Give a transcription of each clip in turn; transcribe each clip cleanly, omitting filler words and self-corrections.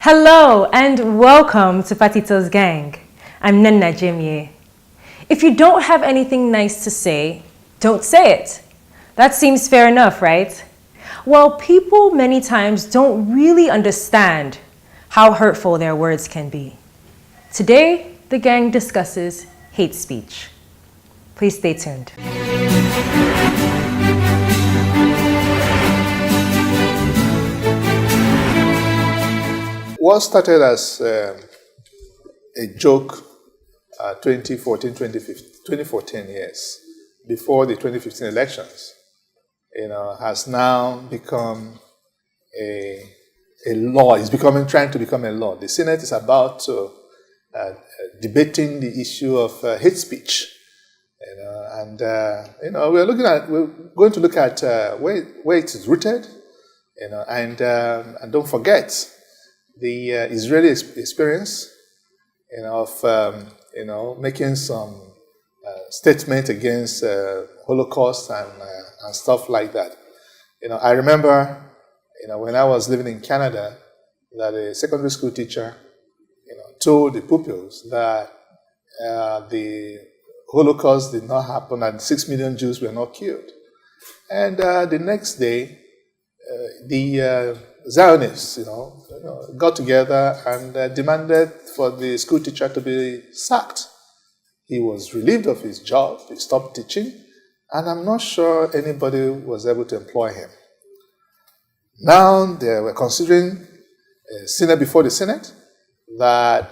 Hello and welcome to Patito's Gang. I'm Nenna Jemye. If you don't have anything nice to say, don't say it. That seems fair enough, right? Well, people many times don't really understand how hurtful their words can be. Today, the gang discusses hate speech. Please stay tuned. What started as a joke 2014, yes, before the 2015 elections, has now become a law. It's trying to become a law. The Senate is about to debating the issue of hate speech, we're going to look at where it is rooted, and don't forget the Israeli experience, of making some statement against Holocaust and stuff like that. I remember, when I was living in Canada, that a secondary school teacher, told the pupils that the Holocaust did not happen and 6 million Jews were not killed. And the next day, the Zionists, got together and demanded for the school teacher to be sacked. He was relieved of his job, he stopped teaching, and I'm not sure anybody was able to employ him. Now they were considering a Senate before the Senate that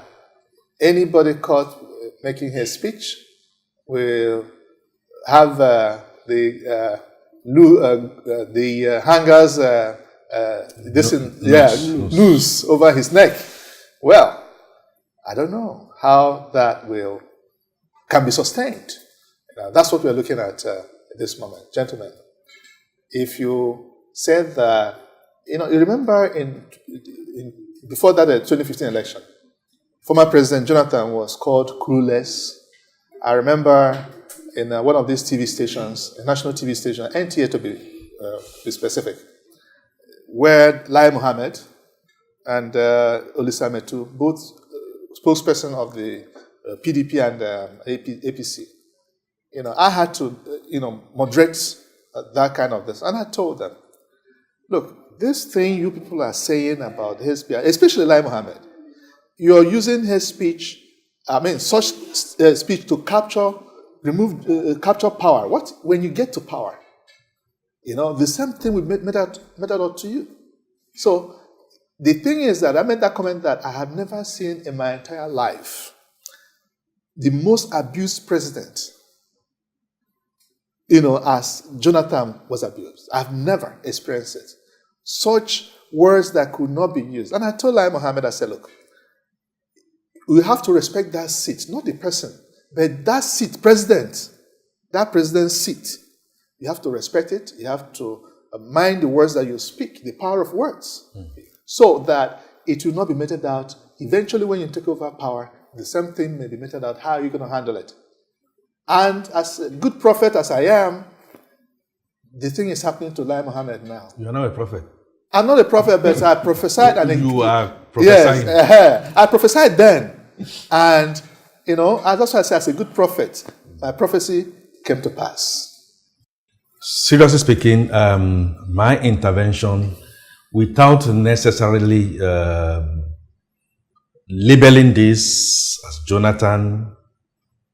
anybody caught making his speech will have the hangers noose over his neck. Well, I don't know how that can be sustained. That's what we're looking at this moment. Gentlemen, if you said that, you remember before that 2015 election, former President Jonathan was called clueless. I remember in one of these TV stations, a national TV station, NTA to be specific, where Lai Mohammed and Olisa Metu, both spokesperson of the PDP and APC, I had to, moderate that kind of this. And I told them, look, this thing you people are saying about hate speech, especially Lai Mohammed, you're using hate speech, such speech to capture power. What? When you get to power, the same thing will made out to you. So the thing is that I made that comment that I have never seen in my entire life the most abused president, as Jonathan was abused. I've never experienced it. Such words that could not be used. And I told Lai Mohammed, I said, look, we have to respect that seat, not the person, but that seat, that president's seat. You have to respect it. You have to mind the words that you speak, the power of words, so that it will not be meted out. Eventually, when you take over power, the same thing may be meted out. How are you going to handle it? And as a good prophet as I am, the thing is happening to Lai Mohammed now. You are not a prophet. I'm not a prophet, but I prophesied. You are prophesying. Yes, I prophesied then. And, that's why I say, as a good prophet, my prophecy came to pass. Seriously speaking, my intervention, without necessarily labeling this as Jonathan,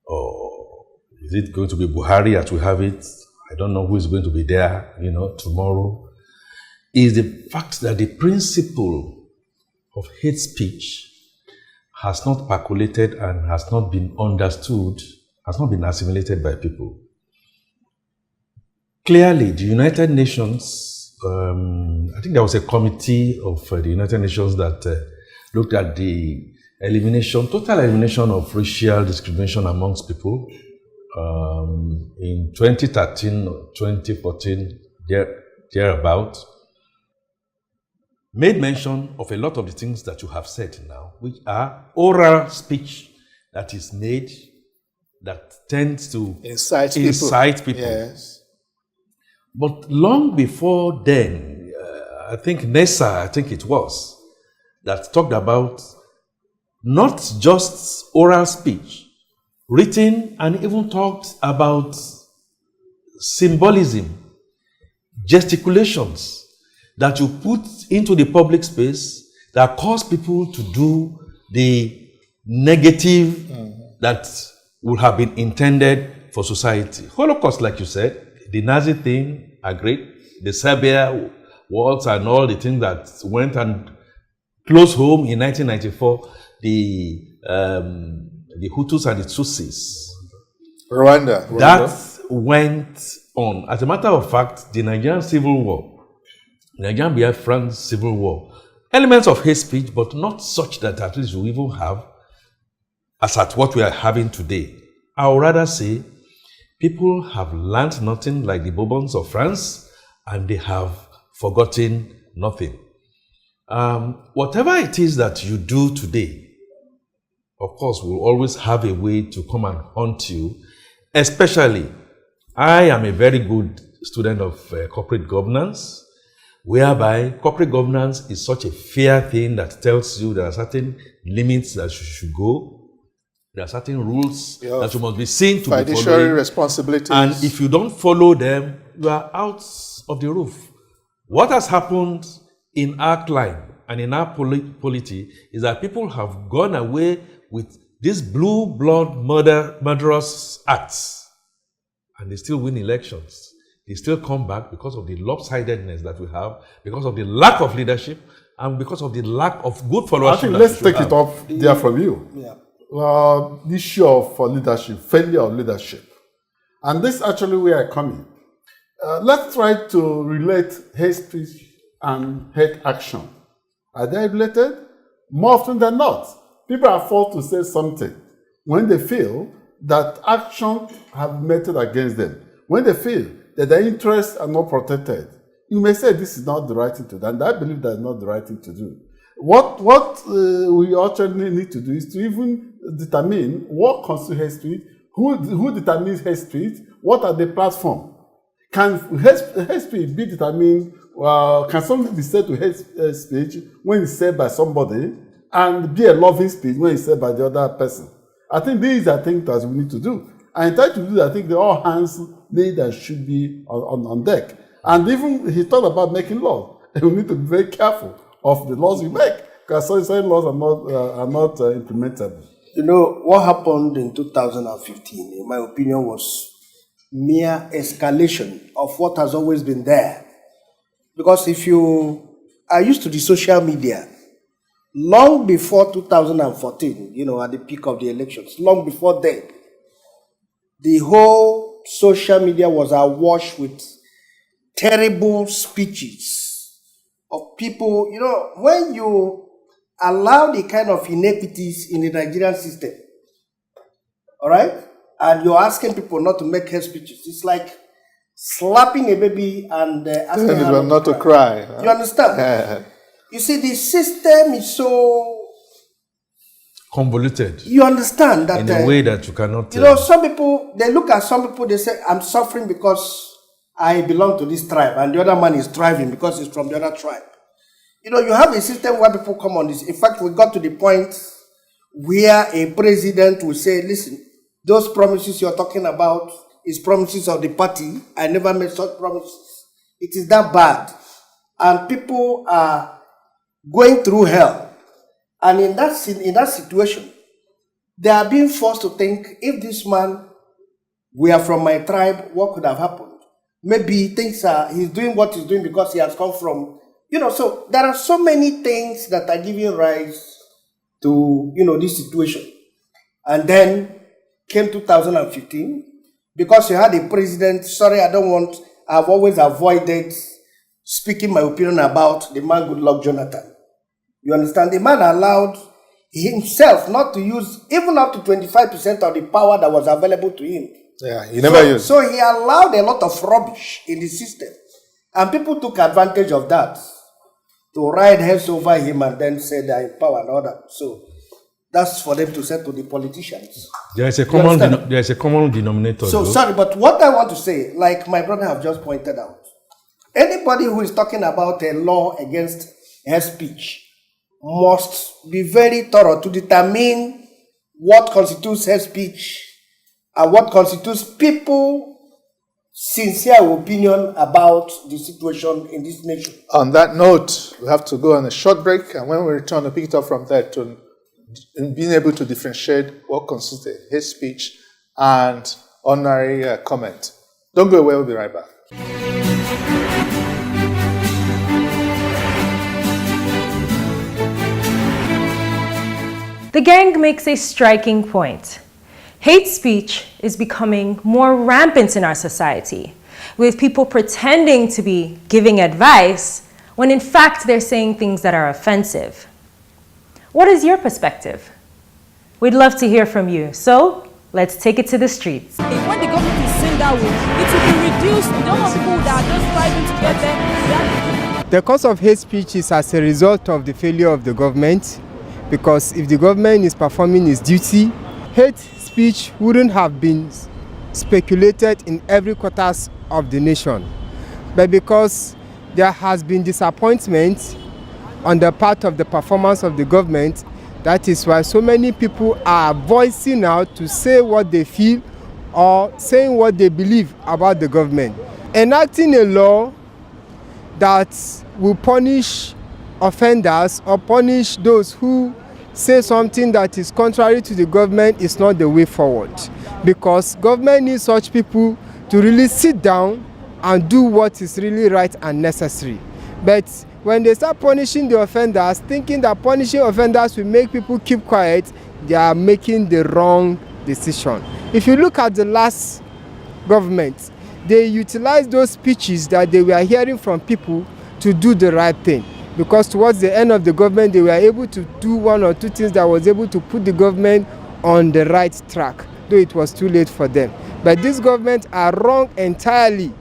or is it going to be Buhari as we have it? I don't know who is going to be there, tomorrow, is the fact that the principle of hate speech has not percolated and has not been understood, has not been assimilated by people. Clearly, the United Nations, I think there was a committee of the United Nations that looked at the total elimination of racial discrimination amongst people in 2013 or 2014, thereabout, made mention of a lot of the things that you have said now, which are oral speech that is made that tends to incite people. Yes. But long before then, I think NESA, that talked about not just oral speech, written, and even talked about symbolism, gesticulations that you put into the public space that cause people to do the negative that would have been intended for society. Holocaust, like you said, the Nazi thing, agreed. The Serbia wars and all the things that went and close home in 1994, the Hutus and the Tutsis. Rwanda. That went on. As a matter of fact, the Nigerian Civil War, Nigerian Biafran Civil War, elements of hate speech, but not such that at least we even have as at what we are having today. I would rather say people have learned nothing like the Bourbons of France, and they have forgotten nothing. Whatever it is that you do today, of course, we'll always have a way to come and haunt you. Especially, I am a very good student of corporate governance, whereby corporate governance is such a fair thing that tells you there are certain limits that you should go. There are certain rules that you must be seen to be following. Fiduciary responsibilities. And if you don't follow them, you are out of the roof. What has happened in our climb and in our polity is that people have gone away with these blue blood murderous acts, and they still win elections. They still come back because of the lopsidedness that we have, because of the lack of leadership, and because of the lack of good followership. I think let's take it up there from you. Yeah. The issue of leadership, failure of leadership. And this is actually where I come in. Let's try to relate hate speech and hate action. Are they related? More often than not, people are forced to say something when they feel that actions have meted against them. When they feel that their interests are not protected, you may say this is not the right thing to do, and I believe that's not the right thing to do. What we actually need to do is to even determine what constitutes hate speech, who determines hate speech, what are the platforms. Can hate speech be determined, can something be said to hate speech when it's said by somebody and be a loving speech when it's said by the other person? I think these are things that we need to do. And in trying to do that, I think all hands need and should be on deck. And even he talked about making laws. We need to be very careful of the laws we make, because certain laws are not implementable. You know, what happened in 2015, in my opinion, was mere escalation of what has always been there. Because if you are used to the social media, long before 2014, you know, at the peak of the elections, long before then, the whole social media was awash with terrible speeches of people. You know, when you allow the kind of inequities in the Nigerian system, all right, and you're asking people not to make hate speeches, it's like slapping a baby and asking her not to cry. Huh? You understand? You see, the system is so convoluted. You understand that in a way that you cannot. You know, some people, they look at some people, they say, I'm suffering because I belong to this tribe, and the other man is thriving because he's from the other tribe. You know, you have a system where people come on this. In fact, we got to the point where a president will say, listen, those promises you're talking about is promises of the party. I never made such promises. It is that bad. And people are going through hell. And in that situation, they are being forced to think, if this man were from my tribe, what could have happened? Maybe he thinks he's doing what he's doing because he has come from, you know, so there are so many things that are giving rise to, you know, this situation. And then came 2015, because you had a president, I've always avoided speaking my opinion about the man Goodluck Jonathan. You understand? The man allowed himself not to use even up to 25% of the power that was available to him. Yeah, he never used. So he allowed a lot of rubbish in the system. And people took advantage of that to ride heads over him and then say they're in power and all that. So that's for them to say to the politicians. There is a common denominator. So, sorry, but what I want to say, like my brother have just pointed out, anybody who is talking about a law against hate speech must be very thorough to determine what constitutes hate speech and what constitutes people's sincere opinion about the situation in this nation. On that note, we have to go on a short break, and when we return, we'll pick it up from there to being able to differentiate what constitutes hate speech and ordinary comment. Don't go away, we'll be right back. The gang makes a striking point. Hate speech is becoming more rampant in our society, with people pretending to be giving advice when in fact they're saying things that are offensive. What is your perspective? We'd love to hear from you, so let's take it to the streets. When the government is saying that way, it will be reduced. We don't want people that are just striving to get there. The cause of hate speech is as a result of the failure of the government, because if the government is performing its duty, hate speech wouldn't have been speculated in every quarters of the nation. But because there has been disappointment on the part of the performance of the government, that is why so many people are voicing out to say what they feel or saying what they believe about the government. Enacting a law that will punish offenders or punish those who say something that is contrary to the government is not the way forward, because government needs such people to really sit down and do what is really right and necessary. But when they start punishing the offenders, thinking that punishing offenders will make people keep quiet, they are making the wrong decision. If you look at the last government, they utilized those speeches that they were hearing from people to do the right thing, because towards the end of the government they were able to do one or two things that was able to put the government on the right track, though it was too late for them. But these governments are wrong entirely,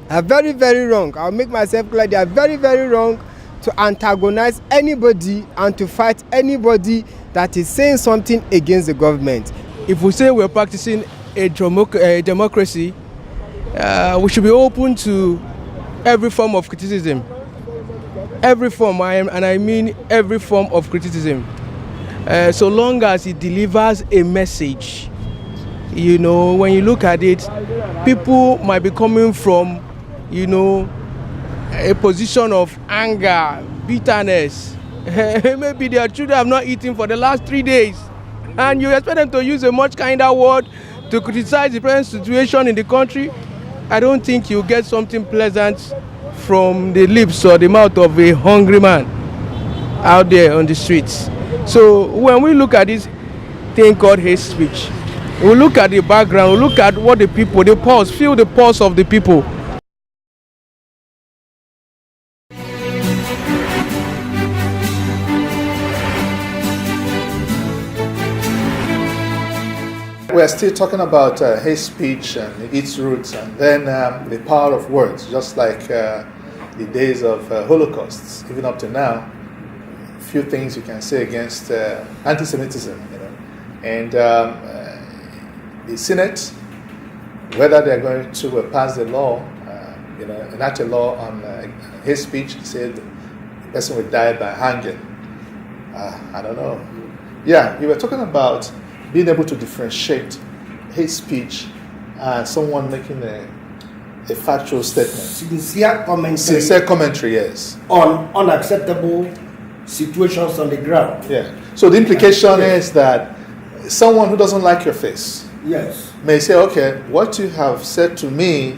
are very, very wrong. I'll make myself clear, they are very, very wrong to antagonize anybody and to fight anybody that is saying something against the government. If we say we're practicing a democracy, we should be open to every form of criticism. Every form, and I mean every form of criticism. So long as it delivers a message. You know, when you look at it, people might be coming from, you know, a position of anger, bitterness. Maybe their children have not eaten for the last 3 days. And you expect them to use a much kinder word to criticize the present situation in the country. I don't think you get something pleasant from the lips or the mouth of a hungry man out there on the streets. So when we look at this thing called hate speech, we look at the background, we look at what the people, the pulse, feel the pulse of the people. We're still talking about hate speech and its roots, and then the power of words, just like the days of Holocausts, even up to now. Few things you can say against anti-Semitism, you know, and the Senate, whether they're going to pass the law, you know, enact a law on hate speech, said the person would die by hanging. I don't know. Yeah, you were talking about being able to differentiate hate speech and someone making a factual statement. Sincere commentary. Sincere commentary, yes. On unacceptable situations on the ground. Yeah. So the implication is that someone who doesn't like your face, yes, may say, okay, what you have said to me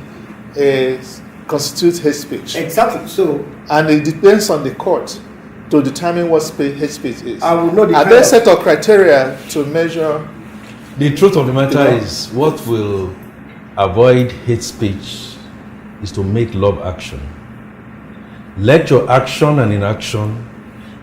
constitutes hate speech. exactly. So, And it depends on the court to determine what hate speech is. I will know the Are kind there of- set of criteria to measure? The truth of the matter You know? is, what will avoid hate speech is to make love action. Let your action and inaction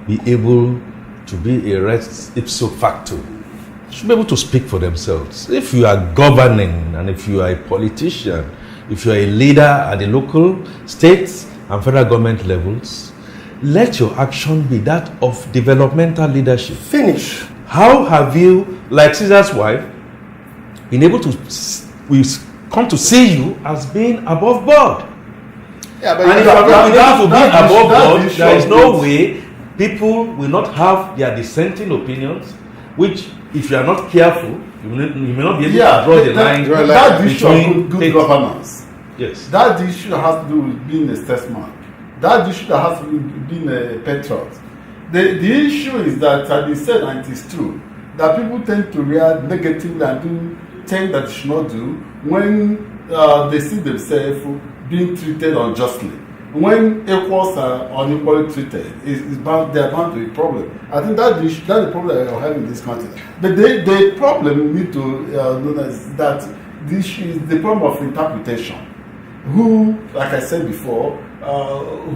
be able to be a res ipso facto. You should be able to speak for themselves. If you are governing and if you are a politician, if you are a leader at the local, state, and federal government levels, let your action be that of developmental leadership. finish. How have you, like Caesar's wife, been able to, we come to see you as being above board? Yeah, but And if you are not able to be above board, there is no way people will not have their dissenting opinions, which, if you are not careful, you may not be able to draw the line that issue between of good governance. Yes. That issue has to do with being a statesman. That issue that has to do with being a patriot. The issue is that, as you said, and it is true, that people tend to react negatively and do things that they should not do when they see themselves being treated unjustly. When equals are unequally treated, they are bound to be a problem. I think that's the problem that we're having in this country. But the problem we need to know is that the issue is the problem of interpretation. Who, like I said before,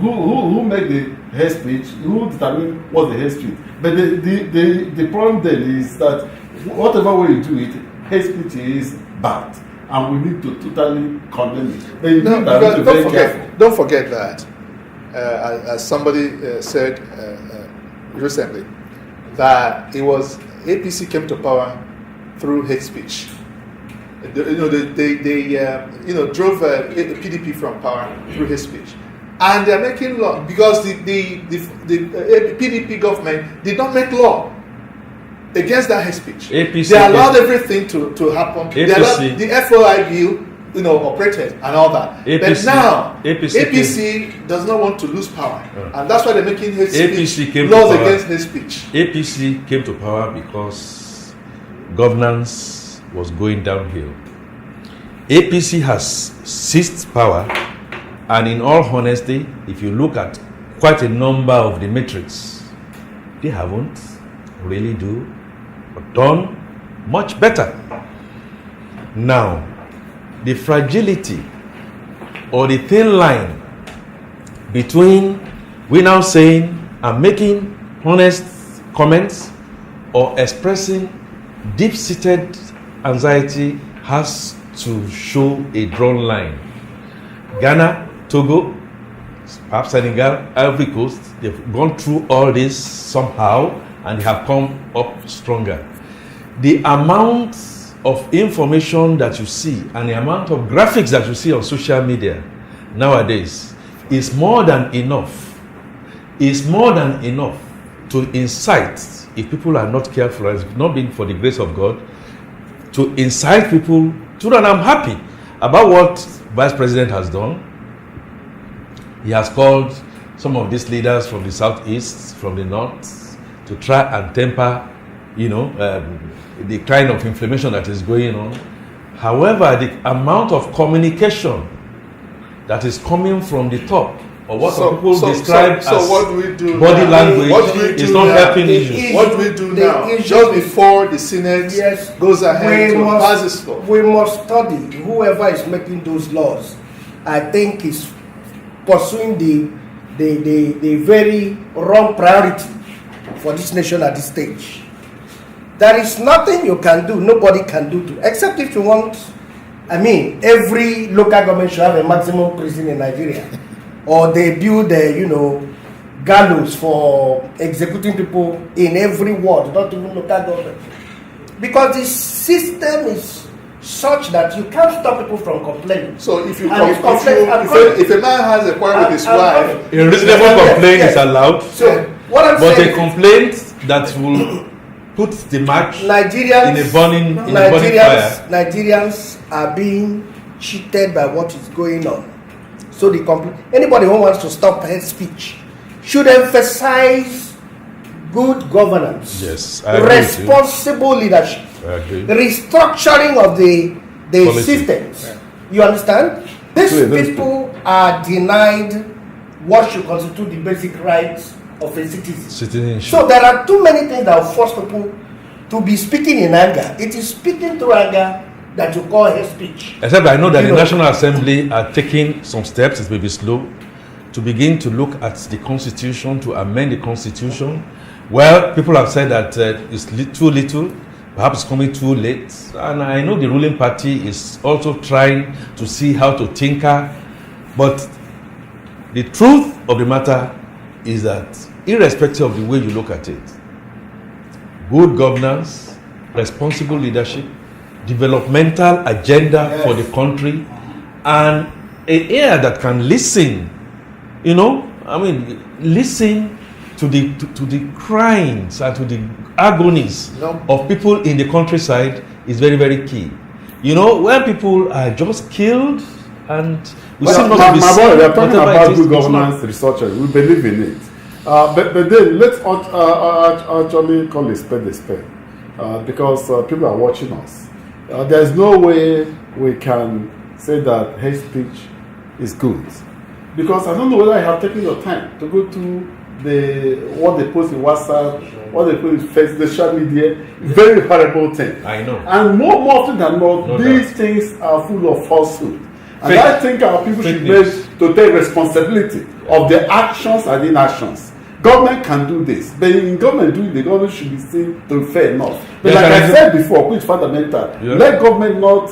who make the hate speech, who determine what's the hate speech. But the problem then is that whatever way you do it, hate speech is bad. And we need to totally condemn it. But don't forget that, as somebody said recently, that it was APC came to power through hate speech. They drove PDP from power through hate speech, and they're making law because the PDP government did not make law against that hate speech. APC they allowed everything to happen. APC, they allowed the FOI bill, operated and all that. APC, but now APC does not want to lose power, and that's why they're making hate speech laws against hate speech. APC came to power because governance was going downhill. APC has seized power, and in all honesty, if you look at quite a number of the metrics, they haven't really done much better. Now, the fragility or the thin line between we now saying and making honest comments or expressing deep-seated anxiety has to show a drawn line. Ghana, Togo, perhaps Senegal, Ivory Coast, they've gone through all this somehow and they have come up stronger. The amount of information that you see and the amount of graphics that you see on social media nowadays is more than enough. Is more than enough to incite, if people are not careful, and it's not been for the grace of God, to incite people to, and I'm happy about what Vice President has done. He has called some of these leaders from the southeast, from the north, to try and temper, the kind of inflammation that is going on. However, the amount of communication that is coming from the top, or what some people describe as what do we do body now? language, is not helping issues. What do we do now? Just before the Senate goes ahead to pass this law. We must study whoever is making those laws. I think is pursuing the very wrong priority for this nation at this stage. There is nothing you can do, nobody can do to, except if you want, every local government should have a maximum prison in Nigeria. Or they build gallows for executing people in every ward, not even local government. Because the system is such that you can't stop people from complaining. So if a man has a quarrel with his wife, a reasonable complaint is allowed. So what I'm saying, a complaint that will put the match in a burning fire. Nigerians are being cheated by what is going on. So anybody who wants to stop hate speech should emphasize good governance, responsible leadership, restructuring of the systems. Yeah. You understand? These people are denied what should constitute the basic rights of a citizen. So there are too many things that will force people to be speaking in anger. It is speaking through anger that you call hate speech. Except I know that the National Assembly are taking some steps, it may be slow, to begin to look at the Constitution, to amend the Constitution. Well, people have said that it's too little, perhaps coming too late. And I know the ruling party is also trying to see how to tinker. But the truth of the matter is that irrespective of the way you look at it, good governance, responsible leadership, developmental agenda for the country, and an ear that can listen, listen to the cryings and to the agonies No. of people in the countryside is very, very key. You know, when people are just killed and we seem not to be my boy, we are talking whatever it about is, good it's not- governance researchers. We believe in it. But then let's actually call a spade because people are watching us. There's no way we can say that hate speech is good. Because I don't know whether I have taken your time to go to what they post in WhatsApp, what they put in Facebook, social media. Very horrible thing. I know. And more often than not, No these doubt. things are full of falsehood. And Fake- I think our people fake should news. make to take responsibility of their actions and inactions. Government can do this, but in government doing, the government should be seen to be fair enough. But Yes, like and I said before, which is fundamental, Yeah. let government not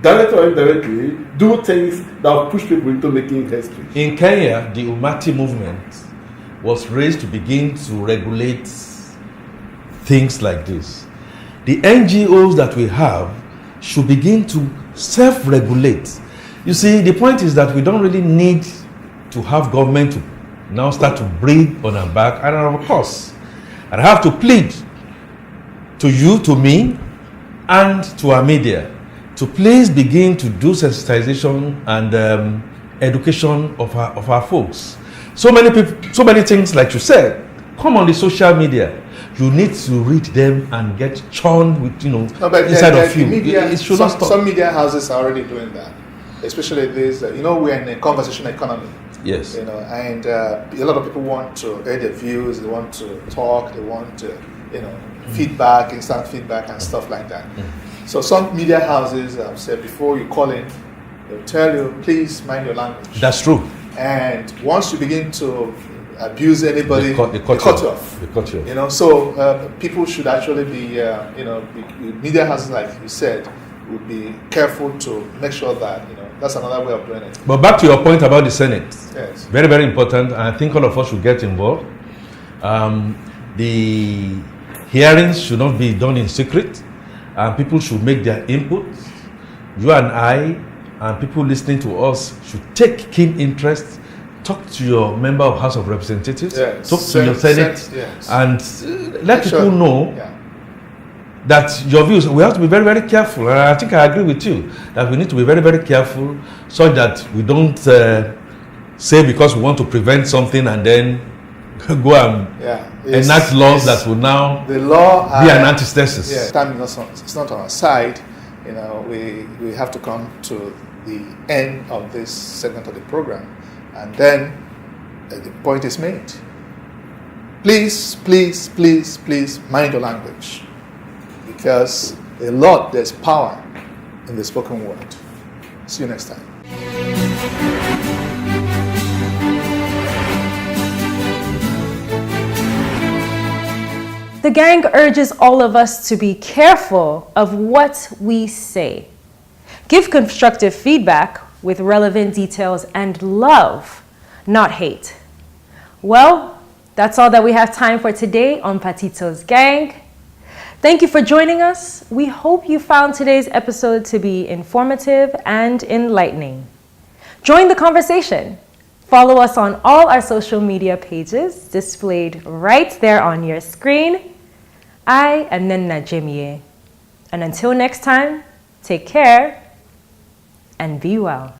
directly or indirectly do things that will push people into making hate speech. In Kenya, the Umati movement was raised to begin to regulate things like this. The NGOs that we have should begin to self-regulate. You see, the point is that we don't really need to have government to now start to breathe on our back. And of course, I have to plead to you, to me, and to our media to please begin to do sensitization and education of our folks. So many people, so many things, like you said, come on the social media. You need to read them and get churned with, No, but inside the of you. media, It should not some, stop. some media houses are already doing that, especially this. We're in a conversation economy. Yes. And a lot of people want to air their views. They want to talk. They want to, feedback, instant feedback, and stuff like that. So some media houses have said before you call in, they'll tell you, please mind your language. That's true. And once you begin to abuse anybody, They cut you off. They cut you off. So people should actually be, media houses, like you said, would be careful to make sure that, that's another way of doing it. But back to your point about the Senate. Yes. Very, very important. And I think all of us should get involved. The hearings should not be done in secret. And people should make their inputs. You and I and people listening to us should take keen interest. Talk to your member of House of Representatives. Yes. Talk to your Senate. Yes. And let Sure. people know Yeah. that your views, we have to be very, very careful. And I think I agree with you that we need to be very, very careful so that we don't say because we want to prevent something and then go and Yeah. enact laws that will now the law be an antithesis. Yeah, time is not, it's not on our side. We have to come to the end of this segment of the program, and then the point is made. Please, please, please, please mind your language, because there's power in the spoken word. See you next time. The gang urges all of us to be careful of what we say. Give constructive feedback with relevant details and love, not hate. Well, that's all that we have time for today on Patito's Gang. Thank you for joining us. We hope you found today's episode to be informative and enlightening. Join the conversation. Follow us on all our social media pages displayed right there on your screen. I am Nenna Jemie. And until next time, take care and be well.